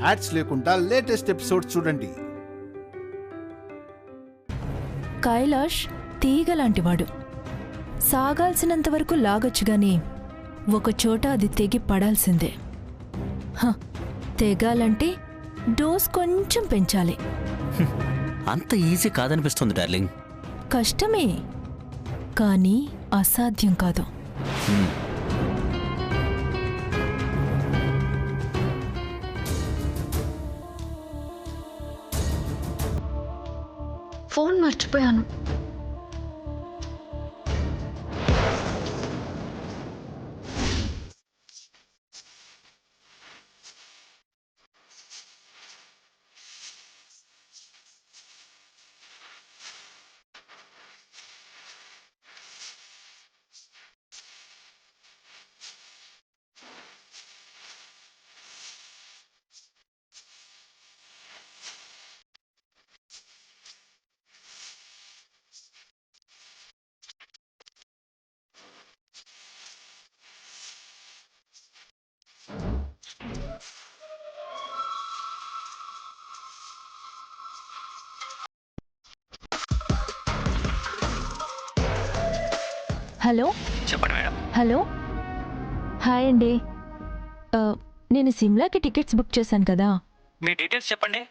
Ads లేకుండా latest episodes చూడండి. కైలాష్ తీగలాంటివాడు. సాగాల్సినంత వరకు లాగొచ్చు గాని ఒకచోట అది తెగి పడాల్సిందే. తెగాలంటే డోస్ కొంచెం పెంచాలి. అంత ఈజీ కాదనిపిస్తుంది డార్లింగ్. కష్టమే కానీ అసాధ్యం కాదు. ఫోన్ మర్చిపోయాను. హలో చెప్పండి మేడం. హలో హాయ్ అండి. నేను సిమ్లాకి టికెట్స్ బుక్ చేశాను కదా. మీ డీటెయిల్స్ చెప్పండి.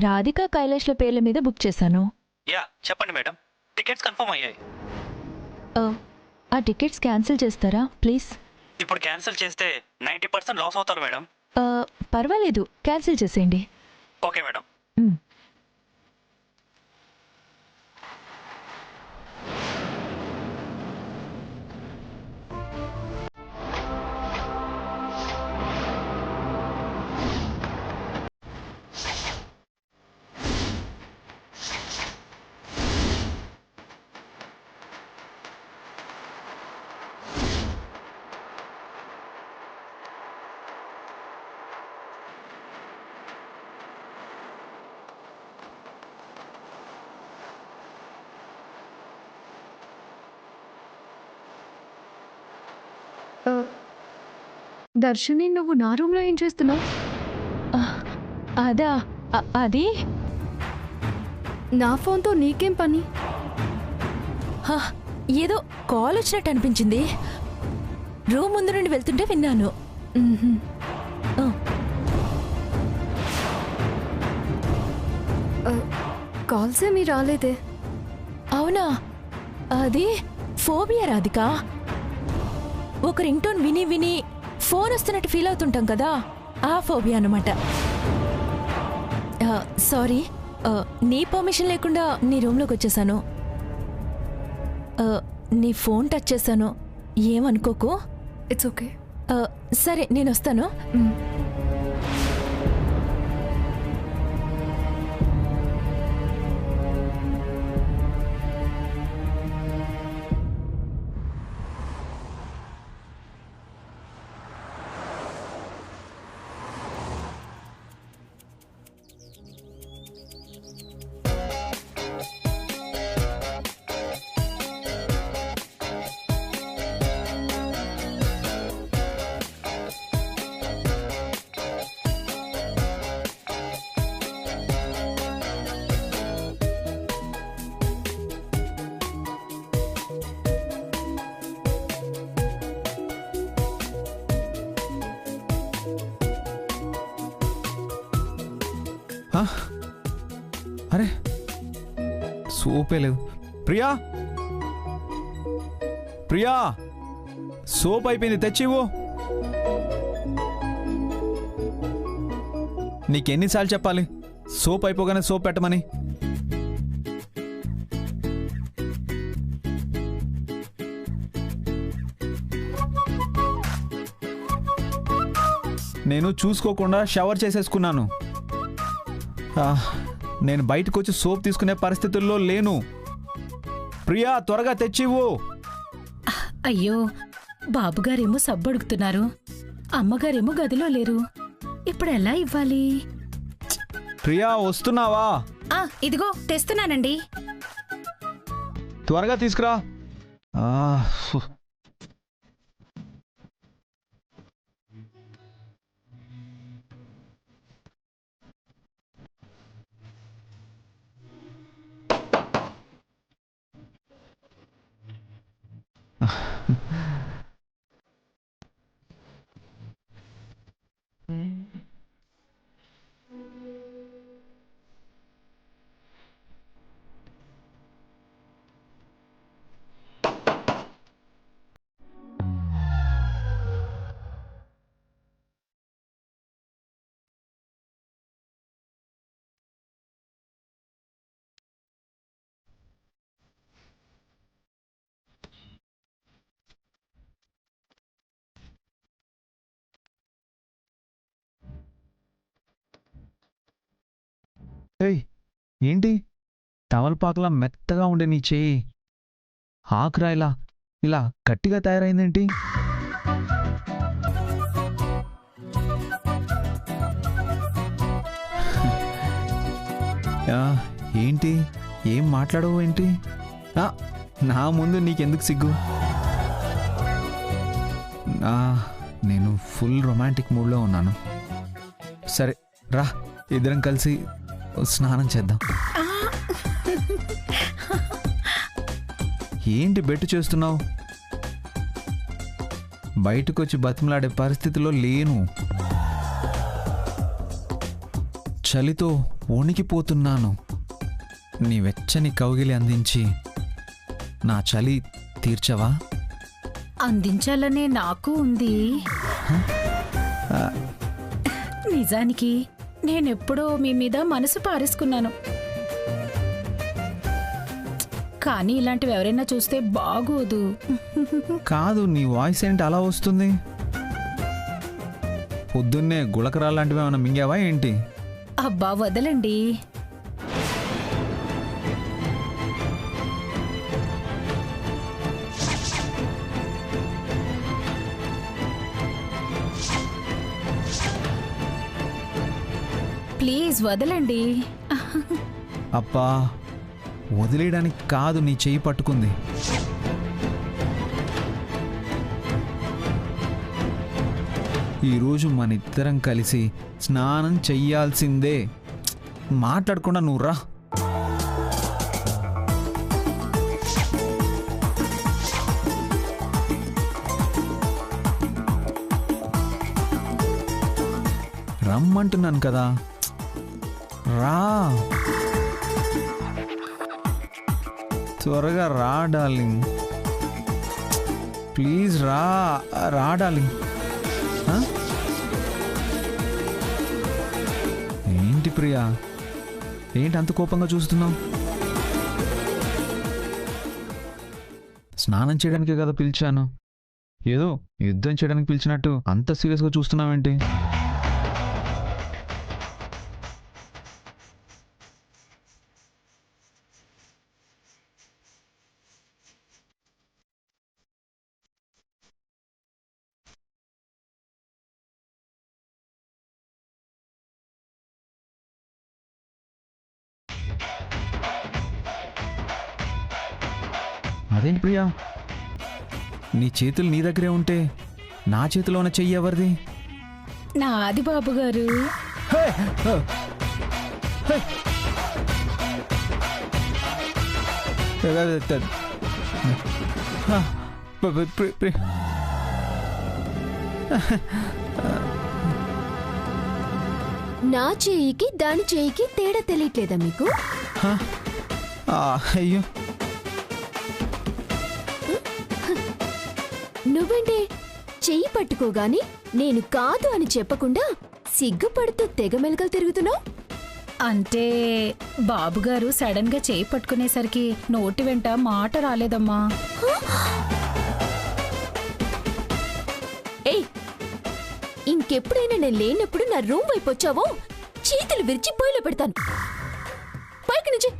రాధిక కైలాష్ల పేర్ల మీద బుక్ చేశాను. యా చెప్పండి మేడం. టికెట్స్ కన్ఫర్మ్ అయ్యాయి. ఆ టికెట్స్ క్యాన్సిల్ చేస్తారా ప్లీజ్? ఇప్పుడు క్యాన్సిల్ చేస్తే 90% లాస్ అవుతారు మేడం. పర్వాలేదు, క్యాన్సిల్ చేసేయండి. Okay madam. దర్శిని, నువ్వు నా రూమ్లో ఏం చేస్తున్నావు? అదా అది నా ఫోన్తో నీకేం పని? ఏదో కాల్ వచ్చినట్టు అనిపించింది. రూమ్ ముందు నుండి వెళ్తుంటే విన్నాను. కాల్స్ ఏమీ రాలేదే. అవునా? అది ఫోబియా రాధిక. ఒక రింగ్ టోన్ విని విని ఫోన్ వస్తున్నట్టు ఫీల్ అవుతుంటాం కదా, ఆ ఫోబియా అనమాట. సారీ, నీ పర్మిషన్ లేకుండా నీ రూమ్లోకి వచ్చేసాను. నీ ఫోన్ టచ్ చేశాను, ఏమనుకోకు. It's okay. సరే నేను వస్తాను. అరే సోపే లేదు. ప్రియా, ప్రియా, సోప్ అయిపోయింది, తెచ్చివ్వు. నీకెన్నిసార్లు చెప్పాలి సోప్ అయిపోగానే సోప్ పెట్టమని? నేను చూసుకోకుండా షవర్ చేసేసుకున్నాను. నేను బయటకు వచ్చి సోప్ తీసుకునే పరిస్థితుల్లో లేను. ప్రియా, త్వరగా తెచ్చివ్వు. అయ్యో, బాబుగారేమో సబ్బడుగుతున్నారు, అమ్మగారేమో గదిలో లేరు. ఇప్పుడు ఎలా ఇవ్వాలి? ప్రియా, వస్తున్నావా? ఇదిగో తెస్తున్నానండి. త్వరగా తీసుకురా. ఏయ్ ఏంటి తమలపాకులా మెత్తగా ఉండే నీ చెయ్యి ఆకురా ఇలా గట్టిగా తయారైందేంటి? ఏంటి ఏం మాట్లాడవు ఏంటి? నా ముందు నీకెందుకు సిగ్గు? నేను ఫుల్ రొమాంటిక్ మూడ్లో ఉన్నాను. సరే రా, ఇద్దరం కలిసి స్నానం చేద్దాం. ఏంటి బెట్టు చేస్తున్నావు? బయటకు వచ్చి బతిమలాడే పరిస్థితిలో లేను. చలితో వణికిపోతున్నాను. నీ వెచ్చని కౌగిలి అందించి నా చలి తీర్చవా? అందించాలనే నాకు ఉంది. నిజానికి నేనెప్పుడో మీ మీద మనసు పారేసుకున్నాను. కానీ ఇలాంటివి ఎవరైనా చూస్తే బాగోదు. కాదు, నీ వాయిస్ ఏంటి అలా వస్తుంది? పొద్దున్నే గుళకరాలాంటివి ఏమైనా మింగావా ఏంటి? అబ్బా వదలండి. ప్లీజ్ వదలండి. అబ్బా, వదిలేయడానికి కాదు నీ చెయ్యి పట్టుకుంది. ఈరోజు మన ఇద్దరం కలిసి స్నానం చెయ్యాల్సిందే. మాట్లాడకుండా నువ్వు రా. రమ్మంటున్నాను కదా, రా. త్వరగా రా డార్లింగ్, ప్లీజ్ రా డార్లింగ్. ఏంటి ప్రియా, ఏంటి అంత కోపంగా చూస్తున్నావు? స్నానం చేయడానికే కదా పిలిచాను, ఏదో యుద్ధం చేయడానికి పిలిచినట్టు అంత సీరియస్గా చూస్తున్నావేంటి? అదేంటి ప్రియా, నీ చేతులు నీ దగ్గరే ఉంటే నా చేతిలోనే చెయ్యి ఎవరిది? నాది బాబు గారు. నా చేయికి దాని చేయికి తేడా తెలియట్లేదా మీకు? అయ్యో, నువ్వేంటే చెయ్యి పట్టుకోగాని నేను కాదు అని చెప్పకుండా సిగ్గుపడుతూ తెగ మెలకలు తిరుగుతున్నావు. అంటే బాబుగారు సడన్ గా చేయి పట్టుకునేసరికి నోటి వెంట మాట రాలేదమ్మా. ఏయ్, ఇంకెప్పుడైనా నేను లేనప్పుడు నా రూమ్ వైపు వచ్చావో చేతులు విరిచి పొయ్యిలో పెడతాను. పైకి నుంచి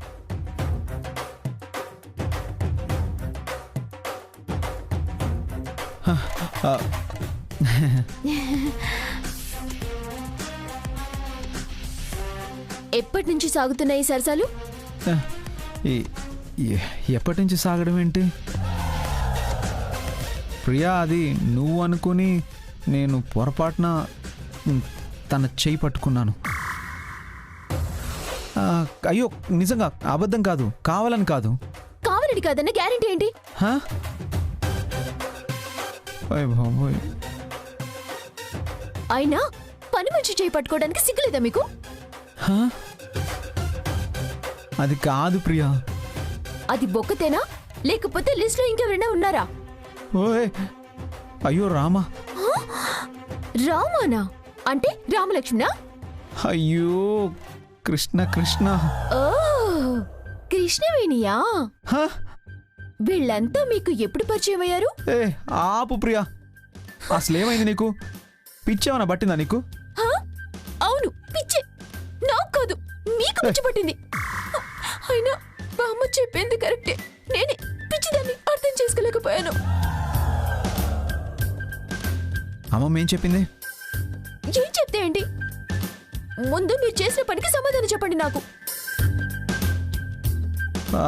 ఎప్పటి నుంచి సాగుతున్నాయి సరసాలు? ఎప్పటి నుంచి సాగడం ఏంటి ప్రియా? అది నువ్వు అనుకుని నేను పొరపాటున తన చేయి పట్టుకున్నాను. అయ్యో, నిజంగా అబద్ధం కాదు, కావాలని కాదు. కావాలని కాదన్న గ్యారెంటీ ఏంటి? అయినా పని మనిషి చేయి పట్టుకోవడానికి సిగ్గులేదా మీకు? హా? అది కాదు ప్రియా. అది బొక్కతేనా లేకపోతే లిస్ట్ లో ఇంకెవరైనా ఉన్నారా? ఓయ్ అయ్యో రామా. రామానా అంటే రామలక్ష్మణ? అయ్యో కృష్ణ కృష్ణ. ఓ కృష్ణవేణియా? హా? వీళ్ళంతా మీకు ఎప్పుడు పరిచయం అయ్యారు? ఏ ఆపు ప్రియా. అసలేమైంది నీకు? పిచ్చేమన్నా పట్టిందా నీకు? హా? అవును పిచ్చి. నాకు కాదు మీకు పిచ్చి పట్టింది. అయినా బామ్మ చెప్పింది కరెక్టే. నేనే పిచ్చిదాన్ని అర్థం చేసుకోలేకపోయాను. అమ్మమ్మ ఏం చెప్పింది? ఏం చెప్తే ఏంటి? ముందు మీరు చేసిన పనికి సమాధానం చెప్పండి నాకు. ఆ,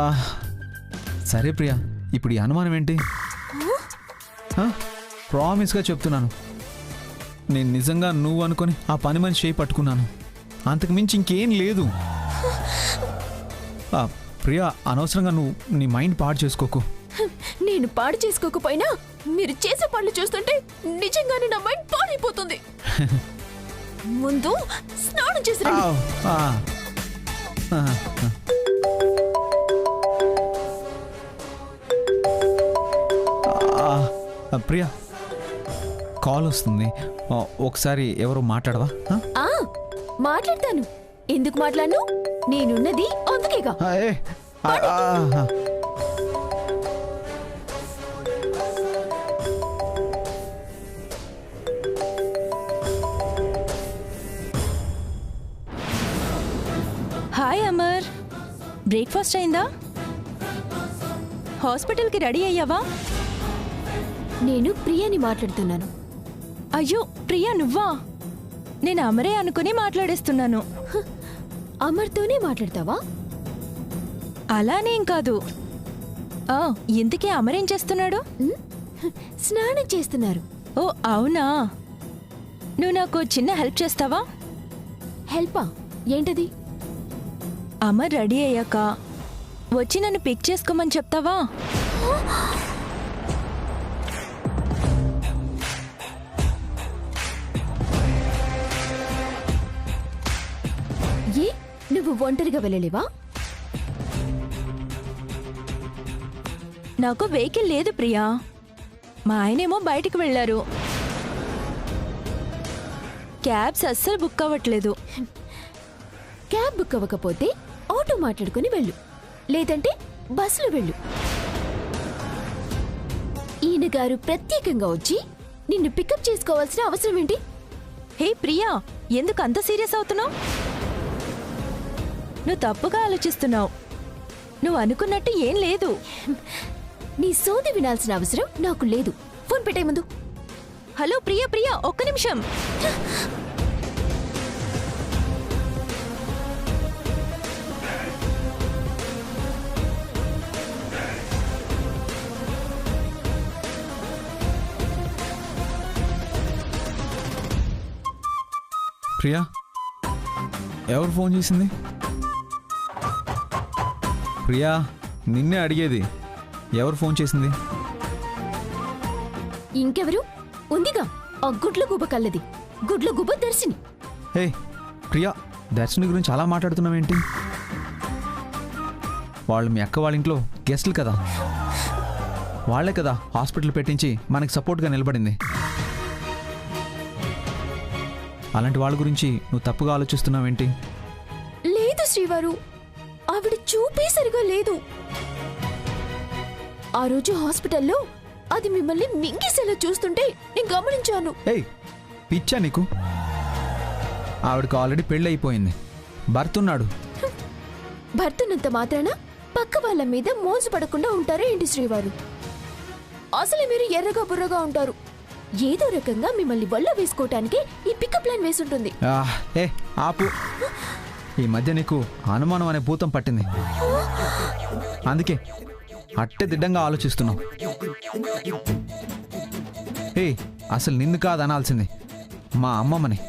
సరే ప్రియా, ఇప్పుడు ఈ అనుమానం ఏంటి? ప్రామిస్గా చెప్తున్నాను, నేను నిజంగా నువ్వు అనుకొని ఆ పని మనిషి చేయి పట్టుకున్నాను. అంతకు మించి ఇంకేం లేదు. ప్రియా, అనవసరంగా నువ్వు నీ మైండ్ పాడు చేసుకోకు. నేను పాడు చేసుకోకపోయినా మీరు చేసే పనులు చూస్తుంటే నిజంగానే నా మైండ్ పాడైపోతుంది. ముందు స్నానం చేసి రండి. ఆ, ఆ, ప్రియా, కాల్ వస్తుంది, ఒకసారి ఎవరో మాట్లాడవా? ఆ, మాట్లాడతాను. ఎందుకు మాట్లాడను? నేనున్నది అందుకేగా. హాయ్ అమర్, బ్రేక్ఫాస్ట్ అయిందా? హాస్పిటల్కి రెడీ అయ్యావా? నేను ప్రియాని మాట్లాడుతున్నాను. అయ్యో ప్రియా, నువ్వా? నేను అమరే అనుకుని మాట్లాడేస్తున్నాను. అమర్తోనే మాట్లాడతావా? అలానేం కాదు. ఇంతకీ అమరేం చేస్తున్నాడు? స్నానం చేస్తున్నారు. ఓ అవునా, నువ్వు నాకు చిన్న హెల్ప్ చేస్తావా? హెల్పా? ఏంటది? అమర్ రెడీ అయ్యాక వచ్చి నన్ను పిక్ చేసుకోమని చెప్తావా? ఏ, నువ్వు ఒంటరిగా వెళ్ళలేవా? నాకు వెహికల్ లేదు ప్రియా, మా ఆయనేమో బయటికి వెళ్ళారు. క్యాబ్స్ అస్సలు బుక్ అవ్వట్లేదు. క్యాబ్ బుక్ అవ్వకపోతే ఆటో మాట్లాడుకుని వెళ్ళు, లేదంటే బస్సులో వెళ్ళు. ఈయన గారు ప్రత్యేకంగా వచ్చి నిన్ను పికప్ చేసుకోవాల్సిన అవసరం ఏంటి? హే ప్రియా, ఎందుకు అంత సీరియస్ అవుతున్నావు? నువ్వు తప్పుగా ఆలోచిస్తున్నావు. నువ్వు అనుకున్నట్టు ఏం లేదు. నీ సోది వినాల్సిన అవసరం నాకు లేదు. ఫోన్ పెట్టే ముందు. హలో ప్రియా, ప్రియా ఒక్క నిమిషం. ప్రియా, ఎవరు ఫోన్ చేసింది? ప్రియా, నిన్నే అడిగేది, ఎవరు ఫోన్ చేసింది? ఇంకెవరు? ఉందిగా ఆ గుడ్ల గుబ్బ కల్లది, గుడ్ల గుబ్బ దర్శిని. హే ప్రియా, దర్శిని గురించి అలా మాట్లాడుతున్నావేంటి? వాళ్ళు మీ అక్క వాళ్ళ ఇంట్లో గెస్టులు కదా, వాళ్లే కదా హాస్పిటల్ పెట్టించి మనకి సపోర్ట్గా నిలబడింది. అలాంటి వాళ్ళ గురించి నువ్వు తప్పుగా ఆలోచిస్తున్నావేంటి? లేదు శ్రీవారు, ఆవిడ చూపే సరిగా లేదు. ఆ రోజు హాస్పిటల్లో అది మిమ్మల్ని మింగేసేలా చూస్తుంటే నేను గమనించాను. ఏయ్ పిచ్చా నీకు? ఆవిడకి ఆల్రెడీ పెళ్ళి అయిపోయింది, భర్తున్నాడు. భర్తనంత మాత్రాన పక్క వాళ్ళ మీద మోజు పడకుండా ఉంటారా ఏంటి శ్రీవారు? అసలు మీరు ఎర్రగా బుర్రగా ఉంటారు. ఏదో రకంగా మిమ్మల్ని వల్ల వేసుకోవటానికి ఈ పికప్ ప్లాన్ వేసుంటుంది. ఏ ఆపు, ఈ మధ్య నీకు అనుమానం అనే భూతం పట్టింది, అందుకే అట్టే దిడ్డంగా ఆలోచిస్తున్నావు. ఏ అసలు నిన్ను కాదు అనాల్సింది, మా అమ్మమ్మని.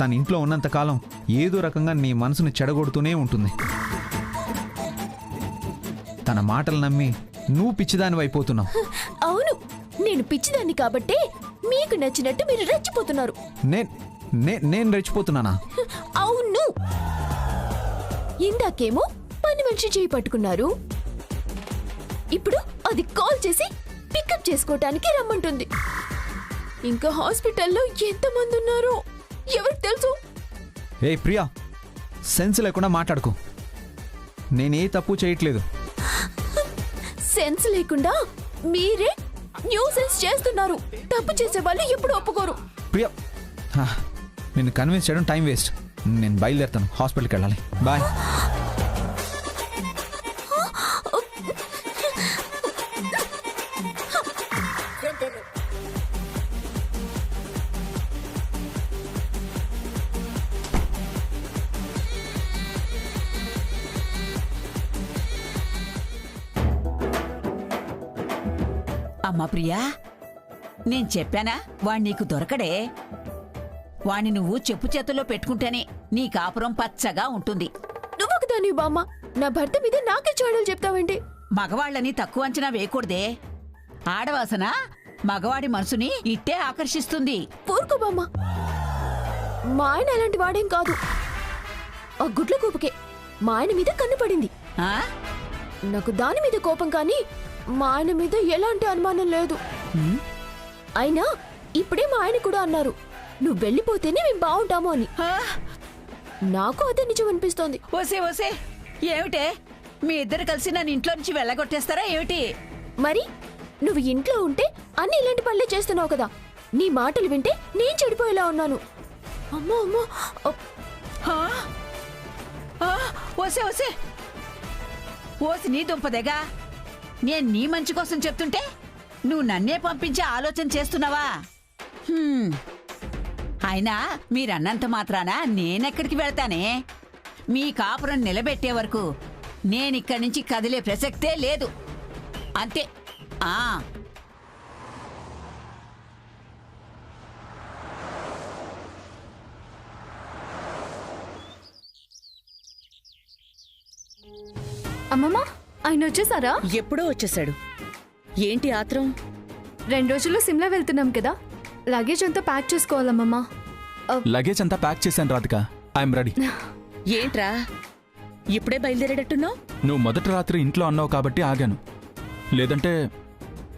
తన ఇంట్లో ఉన్నంతకాలం ఏదో రకంగా నీ మనసును చెడగొడుతూనే ఉంటుంది. తన మాటలు నమ్మి నువ్వు పిచ్చిదానివి అయిపోతున్నావు. అవును, నేను పిచ్చిదాన్ని కాబట్టే మీకు నచ్చినట్టు మీరు రెచ్చిపోతున్నారు. నేను రెచ్చిపోతున్నానా? అవును, ఇందాకేమో పని మనిషి చేయి పట్టుకున్నారు, ఇప్పుడు అది కాల్ చేసి పికప్ చేసుకోవటానికి రమ్మంటుంది. ఇంకా హాస్పిటల్లో ఎంతమంది ఉన్నారో ఎవరికి తెలుసు? ఏ ప్రియా, సెన్స్ లేకుండా మాట్లాడుకో. నేనే తప్పు చేయట్లేదు. సెన్స్ లేకుండా మీరే న్యూసెన్స్ చేస్తున్నారు. తప్పు చేసే వాళ్ళు ఎప్పుడు ఒప్పుకోరు. ప్రియా, నిన్ను కన్విన్స్ చేయడం టైం వేస్ట్. నేను బయలుదేరుతాను, హాస్పిటల్కి వెళ్ళాలి. బాయ్. అమ్మా ప్రియా, నేను చెప్పానా వాణ్ణి నీకు దొరకడే. వాణ్ణి నువ్వు చెప్పు చేతుల్లో పెట్టుకుంటేనే నీ కాపురం పచ్చగా ఉంటుంది. నువ్వొకదాని బామ్మ, నా భర్త మీద నాకే చాడలు చెప్తావేంటి? మగవాళ్ళని తక్కువ అంచనా వేయకూడదే. ఆడవాసన మగవాడి మనసుని ఇట్టే ఆకర్షిస్తుంది. ఊరుకో బామ్మ, మా ఆయన అలాంటి వాడేం కాదు. ఆ గుడ్ల కోపకే మా ఆయన మీద కన్ను పడింది. ఆ? నాకు దాని మీద కోపం కానీ మా ఆయన మీద ఎలాంటి అనుమానం లేదు. అయినా ఇప్పుడే మా ఆయన కూడా అన్నారు, నువ్వు వెళ్ళిపోతేనే మేము బాగుంటాము అని. ఆ? నాకు అదే నిజం అనిపిస్తోంది. ఓసే ఓసే, ఏమిటే మీ ఇద్దరు కలిసి నన్ను ఇంట్లో నుంచి వెళ్ళగొట్టేస్తారా ఏమిటి? మరి నువ్వు ఇంట్లో ఉంటే అన్ని ఇలాంటి పనులే చేస్తున్నావు కదా. నీ మాటలు వింటే నేను చెడిపోయేలా ఉన్నాను. అమ్మో అమ్మో, ఆ? ఆ? ఓసే ఓసే, ఓసి నీ దుంపదేగా. నేను నీ మంచి కోసం చెప్తుంటే నువ్వు నన్నే పంపించే ఆలోచన చేస్తున్నావా? అయినా మీరన్నంత మాత్రాన నేనెక్కడికి వెళ్తానే? మీ కాపురం నిలబెట్టే వరకు నేనిక్కడి నుంచి కదిలే ప్రసక్తే లేదు. అంతే. ఆ అమ్మమ్మ, ఆయన వచ్చేసారా? ఎప్పుడో వచ్చేసాడు. ఏంటి ఆత్రం? 2 రోజుల్లో సిమ్లా వెళ్తున్నాం కదా, లగేజ్ అంతా ప్యాక్ చేసుకోవాలమ్మమ్మ. లగేజ్ అంతా ప్యాక్ చేశాను రాధిక, ఐఎమ్ రెడీ. ఏంట్రా ఇప్పుడే బయలుదేరేటట్టున్నావు? నువ్వు మొదటి రాత్రి ఇంట్లో అన్నావు కాబట్టి ఆగాను, లేదంటే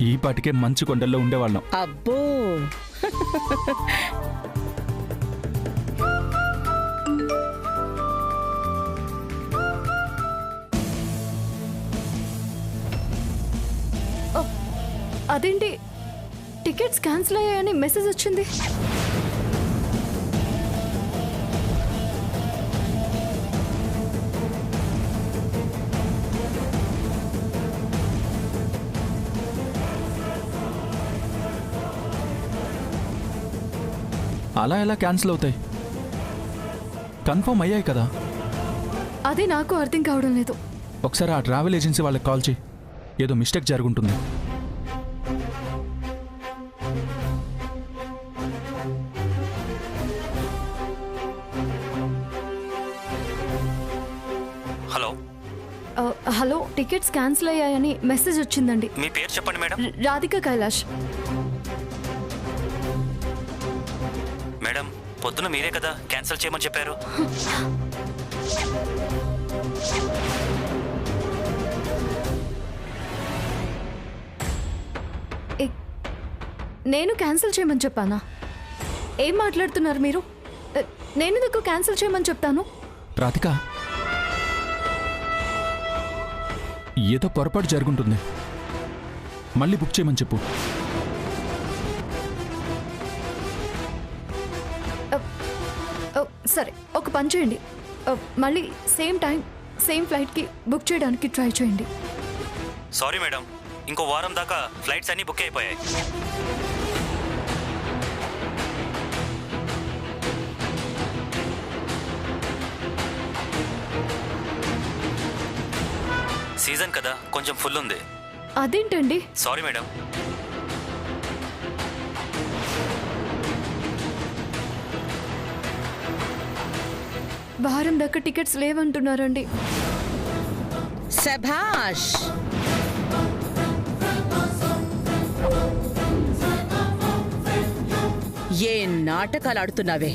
ఈ పాటికే మంచు కొండల్లో ఉండేవాళ్ళం. అబ్బో, అదేంటి, టికెట్స్ క్యాన్సిల్ అయ్యాయని మెసేజ్ వచ్చింది. అలా ఎలా క్యాన్సిల్ అవుతాయి? కన్ఫర్మ్ అయ్యాయి కదా. అదే నాకు అర్థం కావడం లేదు. ఒకసారి ఆ ట్రావెల్ ఏజెన్సీ వాళ్ళకి కాల్ చేయి, ఏదో మిస్టేక్ జరుగుంటుంది. హలో, హలో, టికెట్స్ క్యాన్సిల్ అయ్యాయని మెసేజ్ వచ్చిందండి. మీ పేరు చెప్పండి మేడం. రాధిక కైలాష్. మేడం, పొద్దున మీరే కదా క్యాన్సిల్ చేయమని చెప్పారు. నేను క్యాన్సిల్ చేయమని చెప్పానా? ఏం మాట్లాడుతున్నారు మీరు? నేను ఎందుకు క్యాన్సిల్ చేయమని చెప్తాను? రాధిక, ఏదో పొరపాటు జరుగుంటుంది, మళ్ళీ బుక్ చేయమని చెప్పు. సరే, ఒక పని చేయండి, మళ్ళీ సేమ్ టైం సేమ్ ఫ్లైట్కి బుక్ చేయడానికి ట్రై చేయండి. సారీ మేడం, ఇంకో వారం దాకా ఫ్లైట్స్ అన్నీ బుక్ అయిపోయాయి. సీజన్ కదా, కొంచెం ఫుల్ ఉంది. అదేంటండి? Sorry madam. వారం దాకా టికెట్స్ లేవంటున్నారండి. శభాష్, నాటకాలు ఆడుతున్నావే